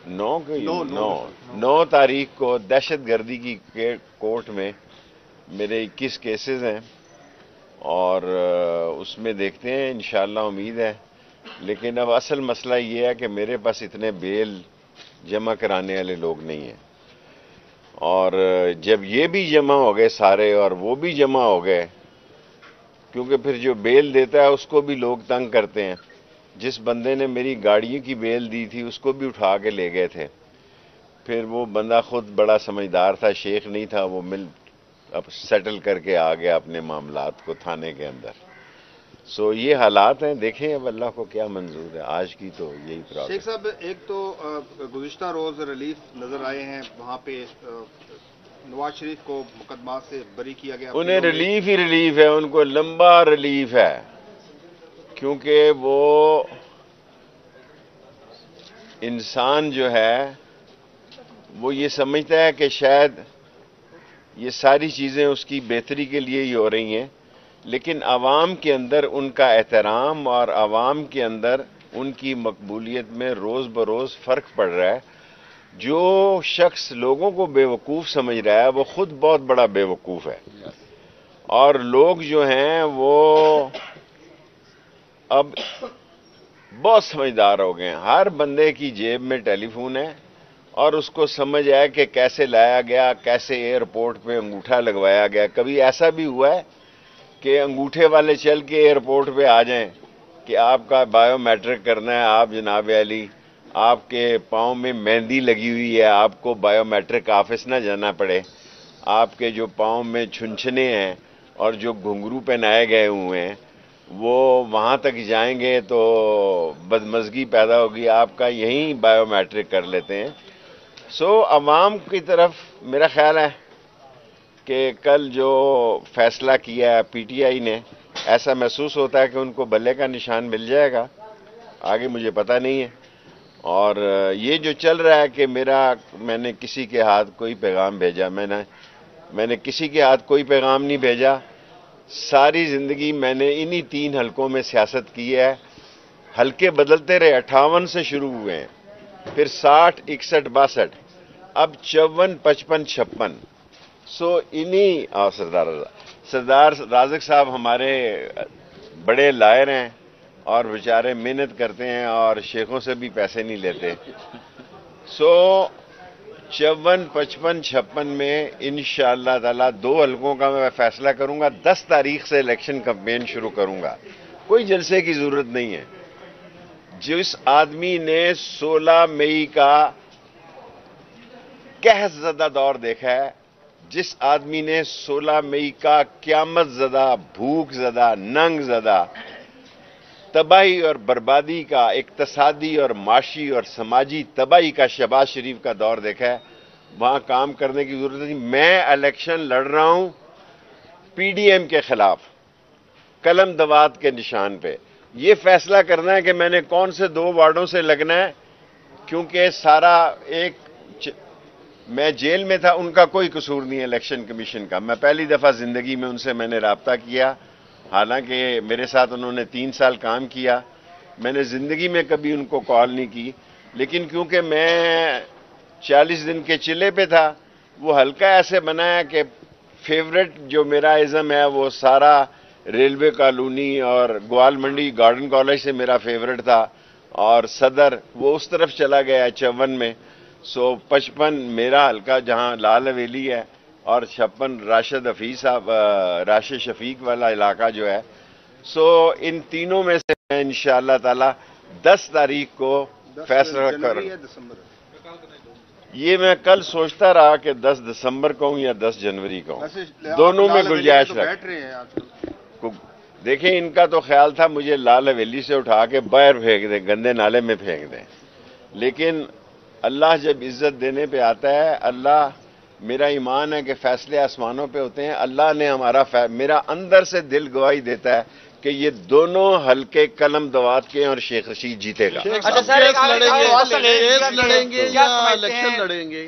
9 تاریخ کو دہشت گردی کی کورٹ میں میرے 21 کیسز ہیں اور اس میں دیکھتے ہیں انشاءاللہ امید ہے. لیکن اب اصل مسئلہ یہ ہے کہ میرے پاس اتنے بیل جمع کرانے والے لوگ نہیں ہیں، اور جب یہ بھی جمع ہو گئے سارے اور وہ بھی جمع ہو گئے، کیونکہ پھر جو بیل دیتا ہے اس کو بھی لوگ تنگ کرتے ہیں. جس بندے نے میری گاڑیوں کی بیل دی تھی اس کو بھی اٹھا کے لے گئے تھے. پھر وہ بندہ خود بڑا سمجھدار تھا، شیخ نہیں تھا، وہ اب سیٹل کر کے آ گیا اپنے معاملات کو تھانے کے اندر. یہ حالات ہیں، دیکھیں اب اللہ کو کیا منظور ہے. آج کی تو یہی پرابلم. شیخ صاحب، ایک تو گزشتہ روز ریلیف نظر آئے ہیں، وہاں پہ نواز شریف کو مقدمات سے بری کیا گیا. انہیں ریلیف ہی ریلیف ہے، ان کو لمبا ریلیف ہے، کیونکہ وہ انسان جو ہے وہ یہ سمجھتا ہے کہ شاید یہ ساری چیزیں اس کی بہتری کے لیے ہی ہو رہی ہیں، لیکن عوام کے اندر ان کا احترام اور عوام کے اندر ان کی مقبولیت میں روز بروز فرق پڑ رہا ہے. جو شخص لوگوں کو بے وقوف سمجھ رہا ہے وہ خود بہت بڑا بے وقوف ہے. اور لوگ جو ہیں وہ اب بہت سمجھدار ہو گئے ہیں. ہر بندے کی جیب میں ٹیلی فون ہے اور اس کو سمجھ آیا کہ کیسے لایا گیا، کیسے ایئرپورٹ پہ انگوٹھا لگوایا گیا. کبھی ایسا بھی ہوا ہے کہ انگوٹھے والے چل کے ایئرپورٹ پہ آ جائیں کہ آپ کا بایو میٹرک کرنا ہے، آپ جناب علی آپ کے پاؤں میں مہندی لگی ہوئی ہے، آپ کو بایو میٹرک آفس نہ جانا پڑے. آپ کے جو پاؤں میں چھنچھنے ہیں اور جو گھنگرو پہنائے گئے ہوئے ہیں وہ وہاں تک جائیں گے تو بدمزگی پیدا ہوگی. آپ کا یہیں بایو میٹرک کر لیتے ہیں. عوام کی طرف میرا خیال ہے کہ کل جو فیصلہ کیا ہے پی ٹی آئی نے، ایسا محسوس ہوتا ہے کہ ان کو بلے کا نشان مل جائے گا. آگے مجھے پتہ نہیں ہے. اور یہ جو چل رہا ہے کہ میں نے کسی کے ہاتھ کوئی پیغام بھیجا، میں نے کسی کے ہاتھ کوئی پیغام نہیں بھیجا. ساری زندگی میں نے انہی 3 حلقوں میں سیاست کی ہے. حلقے بدلتے رہے، 58 سے شروع ہوئے ہیں، پھر 60، 61، 62، اب 54، 55، 56. انہی سردار رازق صاحب ہمارے بڑے لائر ہیں اور بیچارے محنت کرتے ہیں اور شیخوں سے بھی پیسے نہیں لیتے. 54، 55، 56 میں انشاءاللہ تعالی 2 حلقوں کا میں فیصلہ کروں گا. 10 تاریخ سے الیکشن کمپین شروع کروں گا. کوئی جلسے کی ضرورت نہیں ہے. جس آدمی نے 16 مئی کا قحط زدہ دور دیکھا ہے، جس آدمی نے 16 مئی کا قیامت زدہ، بھوک زدہ، ننگ زدہ، تباہی اور بربادی کا، اقتصادی اور معاشی اور سماجی تباہی کا شہباز شریف کا دور دیکھا ہے، وہاں کام کرنے کی ضرورت نہیں. میں الیکشن لڑ رہا ہوں پی ڈی ایم کے خلاف، قلم دوات کے نشان پہ. یہ فیصلہ کرنا ہے کہ میں نے کون سے 2 وارڈوں سے لگنا ہے، کیونکہ میں جیل میں تھا، ان کا کوئی قصور نہیں ہے الیکشن کمیشن کا. میں پہلی دفعہ زندگی میں ان سے میں نے رابطہ کیا، حالانکہ میرے ساتھ انہوں نے 3 سال کام کیا. میں نے زندگی میں کبھی ان کو کال نہیں کی، لیکن کیونکہ میں 40 دن کے چلے پہ تھا، وہ حلقہ ایسے بنایا کہ فیورٹ جو میرا ازم ہے وہ سارا ریلوے کالونی اور گوال منڈی گارڈن کالج سے میرا فیورٹ تھا، اور صدر وہ اس طرف چلا گیا 54 میں. 55 میرا حلقہ جہاں لال حویلی ہے، اور 56 راشد شفیق والا علاقہ جو ہے. ان تینوں میں سے میں انشاءاللہ تعالی 10 تاریخ کو فیصلہ کروں. یہ میں کل سوچتا رہا کہ 10 دسمبر کو ہوں یا 10 جنوری کو ہوں، دونوں میں گنجائش رکھ. دیکھیں ان کا تو خیال تھا مجھے لال حویلی سے اٹھا کے باہر پھینک دیں، گندے نالے میں پھینک دیں. لیکن اللہ جب عزت دینے پہ آتا ہے، اللہ، میرا ایمان ہے کہ فیصلے آسمانوں پہ ہوتے ہیں. اللہ نے میرا اندر سے دل گواہی دیتا ہے کہ یہ دونوں حلقے قلم دوات کے اور شیخ رشید جیتے گا. لڑیں گے یا الیکشن لڑیں گے؟